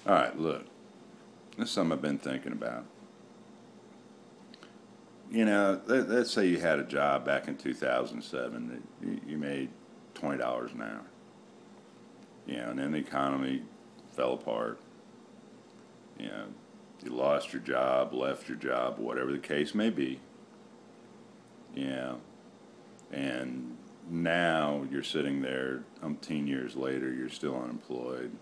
All right, look, this is something I've been thinking about. You know, let's say you had a job back in 2007 that you made $20 an hour. You know, and then the economy fell apart. You know, you lost your job, left your job, whatever the case may be. You know, and now you're sitting there umpteen years later, you're still unemployed.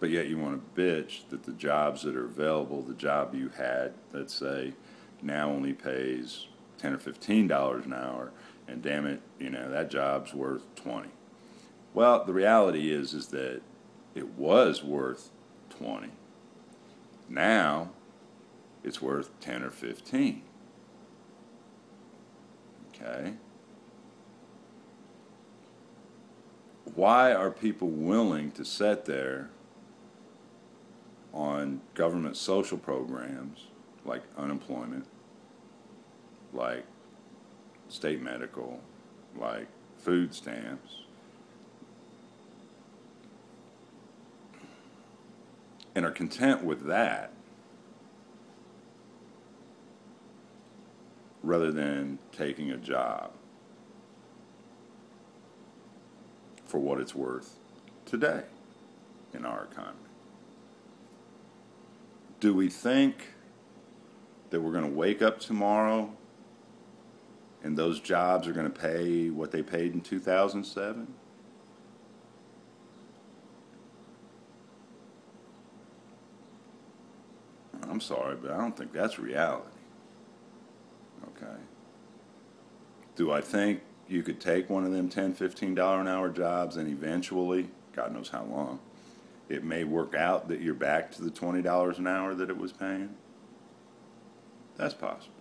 But yet you want to bitch that the jobs that are available, the job you had, let's say, now only pays $10 or $15 an hour, and damn it, you know, that job's worth 20. Well, the reality is that it was worth 20. Now it's worth 10 or 15. Okay? Why are people willing to sit there on government social programs like unemployment, like state medical, like food stamps, and are content with that rather than taking a job for what it's worth today in our economy? Do we think that we're going to wake up tomorrow and those jobs are going to pay what they paid in 2007? I'm sorry, but I don't think that's reality. Okay. Do I think you could take one of them $10, $15 an hour jobs and eventually, God knows how long, it may work out that you're back to the $20 an hour that it was paying? That's possible.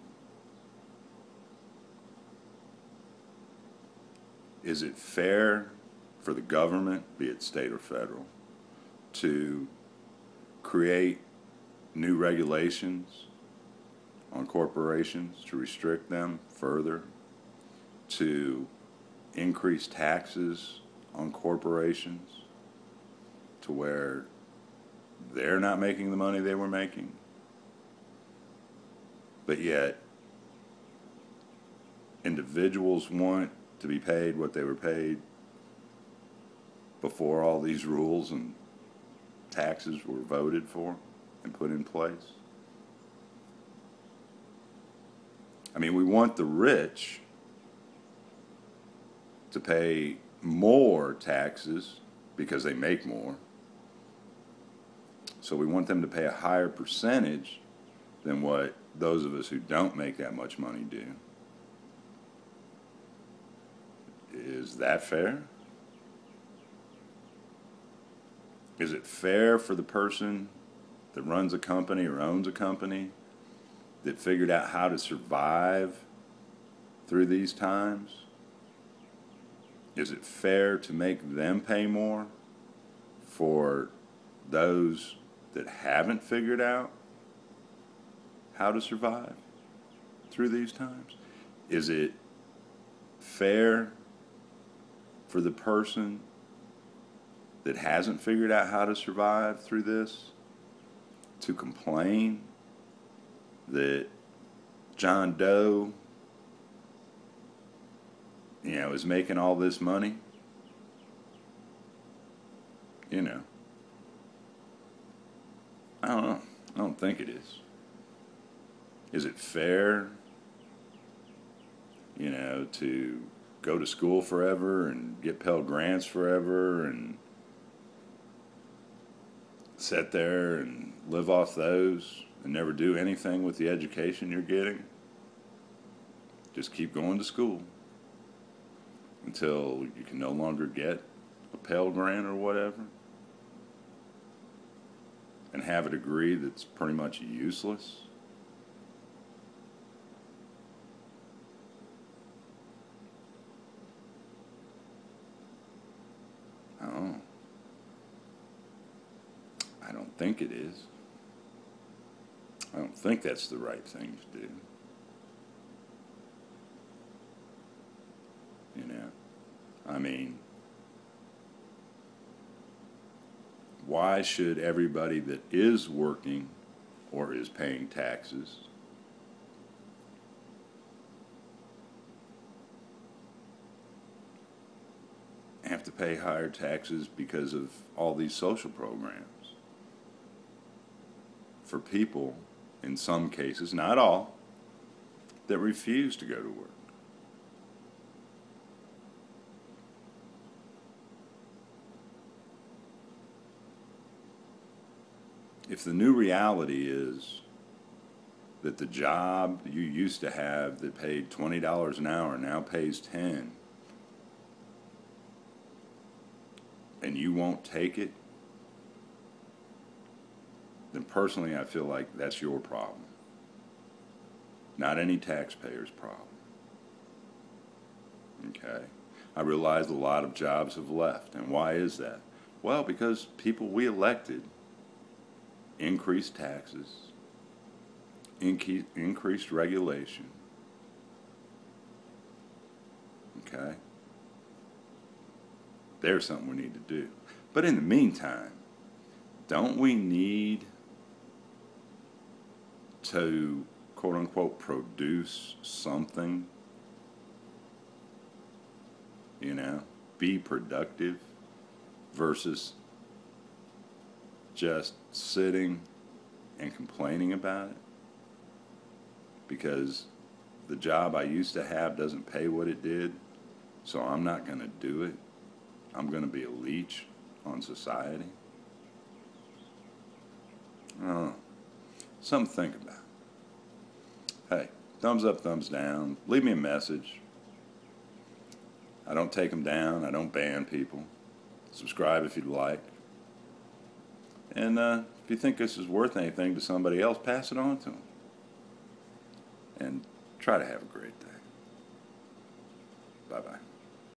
Is it fair for the government, be it state or federal, to create new regulations on corporations to restrict them further, to increase taxes on corporations to where they're not making the money they were making, but yet individuals want to be paid what they were paid before all these rules and taxes were voted for and put in place? I mean, we want the rich to pay more taxes because they make more. So we want them to pay a higher percentage than what those of us who don't make that much money do. Is that fair? Is it fair for the person that runs a company or owns a company that figured out how to survive through these times? Is it fair to make them pay more for those that haven't figured out how to survive through these times? Is it fair for the person that hasn't figured out how to survive through this to complain that John Doe, you know, is making all this money? You know, I don't know. I don't think it is. Is it fair, you know, to go to school forever and get Pell Grants forever and sit there and live off those and never do anything with the education you're getting? Just keep going to school until you can no longer get a Pell Grant or whatever, and have a degree that's pretty much useless? I don't know. I don't think it is. I don't think that's the right thing to do. You know, I mean, why should everybody that is working or is paying taxes have to pay higher taxes because of all these social programs for people, in some cases, not all, that refuse to go to work? If the new reality is that the job you used to have that paid $20 an hour now pays 10, and you won't take it, then personally I feel like that's your problem, not any taxpayer's problem. Okay? I realize a lot of jobs have left, and why is that? Well, because people we elected increased taxes, increased regulation. Okay? There's something we need to do. But in the meantime, don't we need to, quote unquote, produce something? You know, be productive versus just sitting and complaining about it because the job I used to have doesn't pay what it did, so I'm not going to do it. I'm going to be a leech on society. I don't know. Something to think about. Hey, thumbs up, thumbs down. Leave me a message. I don't take them down. I don't ban people. Subscribe if you'd like. And if you think this is worth anything to somebody else, pass it on to them. And try to have a great day. Bye-bye.